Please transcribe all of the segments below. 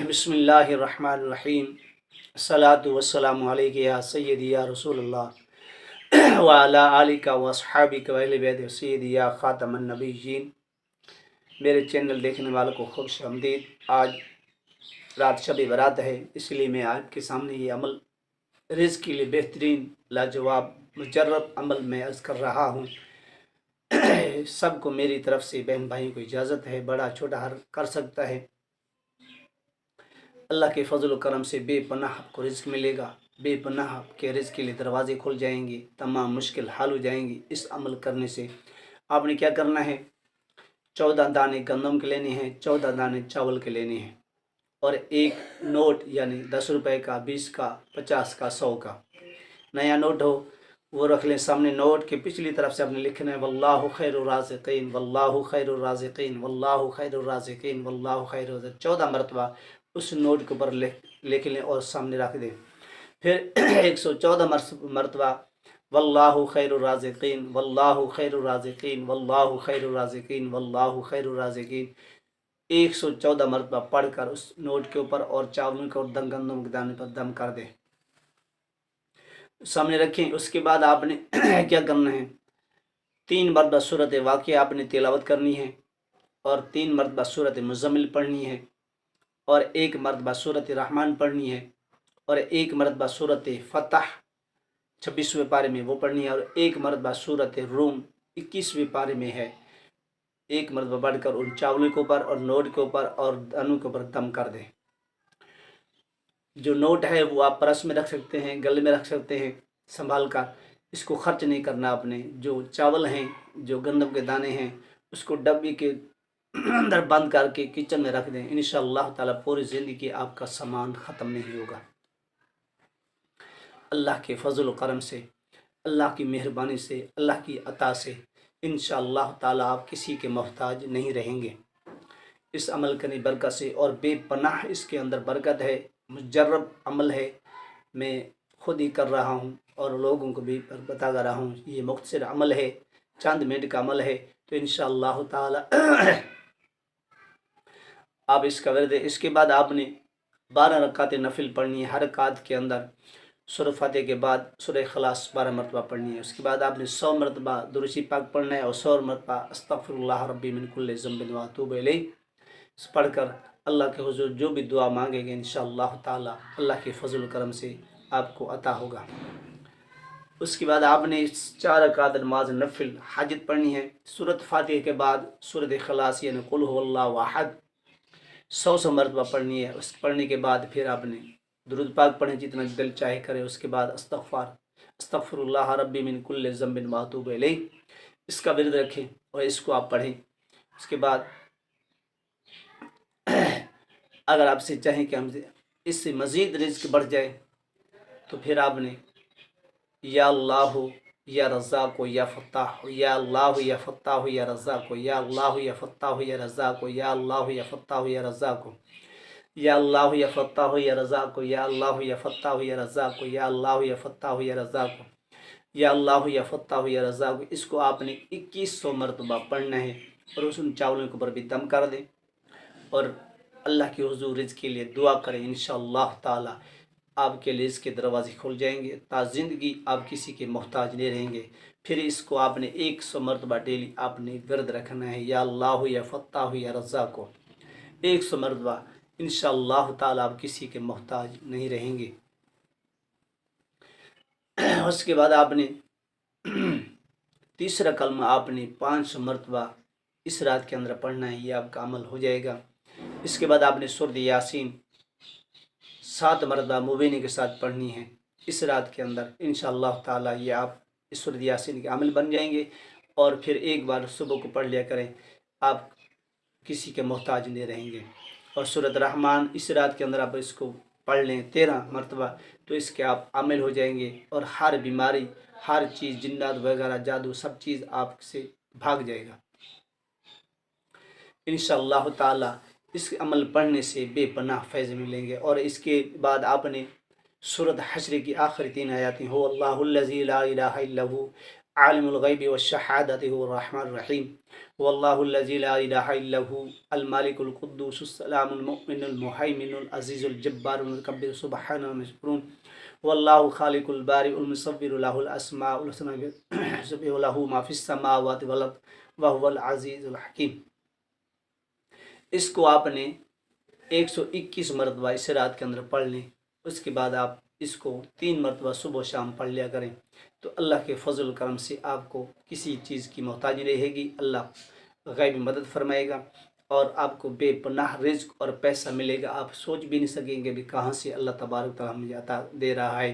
بسم اللہ الرحمن الرحیم الصلاۃ والسلام علیک یا سیدی یا رسول اللہ وعلی آلک و اصحابک و اہل بیت سیدی یا خاتم النبیین۔ میرے چینل دیکھنے والوں کو خوش آمدید۔ آج رات شب برات ہے، اس لیے میں آپ کے سامنے یہ عمل رزق کے لیے بہترین لاجواب مجرب عمل میں عرض کر رہا ہوں۔ سب کو میری طرف سے بہن بھائیوں کو اجازت ہے، بڑا چھوٹا ہر کر سکتا ہے۔ اللہ کے فضل و کرم سے بے پناہ آپ کو رزق ملے گا، بے پناہ آپ کے رزق کے لیے دروازے کھل جائیں گے، تمام مشکل حل ہو جائیں گی۔ اس عمل کرنے سے آپ نے کیا کرنا ہے، 14 دانے گندم کے لینے ہیں، 14 دانے چاول کے لینے ہیں، اور ایک نوٹ یعنی 10 روپے کا، 20 کا، 50 کا، 100 کا نیا نوٹ ہو وہ رکھ لیں سامنے۔ نوٹ کے پچھلی طرف سے آپ نے لکھنا ہے واللہ خیر الرازقین، واللہ خیر الرازقین، واللہ خیر الرازقین، واللہ خیر الرازقین 14 مرتبہ اس نوٹ کے اوپر لکھ لیں اور سامنے رکھ دیں۔ پھر 114 مرتبہ واللہ خیر الرازقین، واللہ خیر الرازقین، واللہ خیر الرازقین، واللہ خیر الرازقین 114 مرتبہ پڑھ کر اس نوٹ کے اوپر اور چاولوں کے اور گندم کے دانے پر دم کر دیں، سامنے رکھیں۔ اس کے بعد آپ نے کیا کرنا ہے، 3 مرتبہ سورۃ واقعہ آپ نے تلاوت کرنی ہے، اور 3 مرتبہ سورۃ مزمل پڑھنی ہے، اور 1 مرتبہ سورۃ رحمان پڑھنی ہے، اور 1 مرتبہ سورۃ فتح 26ویں پارے میں وہ پڑھنی ہے، اور 1 مرتبہ سورۃ روم 21ویں پارے میں ہے۔ 1 مرتبہ پڑھ کر ان چاولوں کے اوپر اور نوٹ کے اوپر اور دانوں کے اوپر دم کر دیں۔ جو نوٹ ہے وہ آپ پرس میں رکھ سکتے ہیں، گلے میں رکھ سکتے ہیں سنبھال کر، اس کو خرچ نہیں کرنا آپ نے۔ جو چاول ہیں، جو گندم کے دانے ہیں، اس کو ڈبی کے اندر بند کر کے کچن میں رکھ دیں۔ انشاءاللہ تعالی پوری زندگی آپ کا سامان ختم نہیں ہوگا۔ اللہ کے فضل و کرم سے، اللہ کی مہربانی سے، اللہ کی عطا سے انشاءاللہ تعالی آپ کسی کے محتاج نہیں رہیں گے۔ اس عمل کرنے برکت سے، اور بے پناہ اس کے اندر برکت ہے، مجرب عمل ہے، میں خود ہی کر رہا ہوں اور لوگوں کو بھی بتا رہا ہوں۔ یہ مختصر عمل ہے، چند منٹ کا عمل ہے، تو انشاءاللہ تعالی آپ اس کا ورد ہے۔ اس کے بعد آپ نے 12 رکعت نفل پڑھنی ہے، ہر رکعت کے اندر سورہ فاتحہ کے بعد سورہ اخلاص 12 مرتبہ پڑھنی ہے۔ اس کے بعد آپ نے 100 مرتبہ درود پاک پڑھنا ہے، اور 100 مرتبہ استغفر اللہ ربی من کل ذنب واتوب الیہ پڑھ کر اللہ کے حضور جو بھی دعا مانگیں گے انشاءاللہ تعالی اللہ کے فضل و کرم سے آپ کو عطا ہوگا۔ اس کے بعد آپ نے 4 رکعت نماز نفل حاجت پڑھنی ہے۔ سورۃ فاتحہ کے بعد سورۃ اخلاص یعنی قل هو اللہ احد 100 مرتبہ پڑھنی ہے۔ اس پڑھنے کے بعد پھر آپ نے درود پاک پڑھیں جتنا دل چاہے کرے۔ اس کے بعد استغفر اللہ ربی من کل ذنب واتوب الیہ اس کا ورد رکھیں اور اس کو آپ پڑھیں۔ اس کے بعد اگر آپ سے چاہیں کہ ہم اس سے مزید رزق بڑھ جائے تو پھر آپ نے یا اللہ یا رزاق یا فتاح، یا اللہ یا فتاح یا رزاق، یا اللہ یا فتاح یا رزاق، یا اللہ یا فتاح یا رزاق، یا اللہ یا فتاح یا رزاق، یا اللہ یا فتاح یا رزاق، یا اللہ یا فتاح یا رزاق، یا اللہ یا فتاح یا رزاق اس کو آپ نے 2100 مرتبہ پڑھنا ہے، اور اس ان چاولوں کے اوپر بھی دم کر دیں اور اللہ کے حضور رزق کے لیے دعا کریں۔ انشاءاللہ تعالی آپ کے رزق کے دروازے کھل جائیں گے، تا زندگی آپ کسی کے محتاج نہیں رہیں گے۔ پھر اس کو آپ نے 100 مرتبہ ڈیلی آپ نے ورد رکھنا ہے، یا اللہ یا فتاح یا رزاق کو 100 مرتبہ انشاءاللہ تعالی آپ کسی کے محتاج نہیں رہیں گے۔ اس کے بعد آپ نے تیسرا کلمہ آپ نے 500 مرتبہ اس رات کے اندر پڑھنا ہے، یہ آپ کا عمل ہو جائے گا۔ اس کے بعد آپ نے سورۃ یاسین 7 مرتبہ مبینہ کے ساتھ پڑھنی ہے اس رات کے اندر۔ انشاءاللہ تعالی یہ آپ اس سورۃ یاسین کے عمل بن جائیں گے، اور پھر ایک بار صبح کو پڑھ لیا کریں، آپ کسی کے محتاج نہیں رہیں گے۔ اور سورۃ رحمان اس رات کے اندر آپ اس کو پڑھ لیں 13 مرتبہ، تو اس کے آپ عامل ہو جائیں گے، اور ہر بیماری، ہر چیز، جنات وغیرہ، جادو، سب چیز آپ سے بھاگ جائے گا انشاءاللہ تعالی۔ اس عمل پڑھنے سے بے پناہ فیض ملیں گے۔ اور اس کے بعد آپ نے سورۃ حشر کی آخری 3 آیات ہو اللہ الذی لا الہ الا هو عالم الغیب والشہادۃ هو الرحمن الرحیم واللہ الذی لا الہ الا هو المالک القدوس السلام المؤمن المہیمن العزیز الجبار المتکبر سبحان المشکورون واللہ خالق البارئ المصور له الاسماء الحسنى یسبح له ما فی السماوات والارض وهو العزیز الحکیم۔ اس کو آپ نے 121 مرتبہ اس رات کے اندر پڑھ لیں۔ اس کے بعد آپ اس کو 3 مرتبہ صبح و شام پڑھ لیا کریں، تو اللہ کے فضل و کرم سے آپ کو کسی چیز کی محتاجی نہیں رہے گی، اللہ غیبی مدد فرمائے گا اور آپ کو بے پناہ رزق اور پیسہ ملے گا۔ آپ سوچ بھی نہیں سکیں گے بھی کہاں سے اللہ تبارک تعالیٰ مجھے عطا دے رہا ہے۔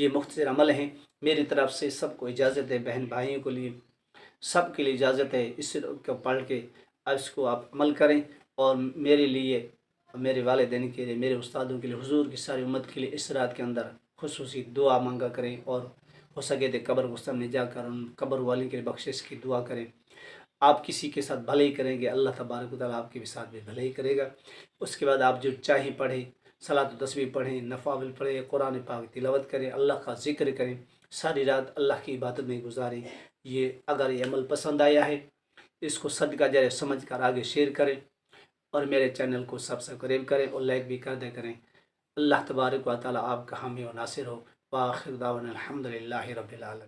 یہ مختصر عمل ہیں، میری طرف سے سب کو اجازت ہے، بہن بھائیوں کے لیے سب کے لیے اجازت ہے، اس کو پڑھ کے اس کو آپ عمل کریں، اور میرے لیے، میرے والدین کے لیے، میرے استادوں کے لیے، حضور کی ساری امت کے لیے اس رات کے اندر خصوصی دعا مانگا کریں، اور ہو سکے تو قبر کے سامنے جا کر ان قبر والے کے بخشش کی دعا کریں۔ آپ کسی کے ساتھ بھلائی کریں گے، اللہ تبارک و تعالیٰ آپ کے ساتھ بھی بھلائی کرے گا۔ اس کے بعد آپ جو چاہیں پڑھیں، صلاۃ و تسبیح پڑھیں، نوافل پڑھیں، قرآن پاک تلاوت کریں، اللہ کا ذکر کریں، ساری رات اللہ کی عبادت میں گزاریں۔ یہ اگر یہ عمل پسند آیا ہے، اس کو صدقہ جاریہ سمجھ کر آگے شیئر کریں، اور میرے چینل کو سبسکرائب کریں اور لائک بھی کر دیا کریں۔ اللہ تبارک و تعالیٰ آپ کا حامی و ناصر ہو۔ وآخر دعوانا الحمد للہ رب العالمین۔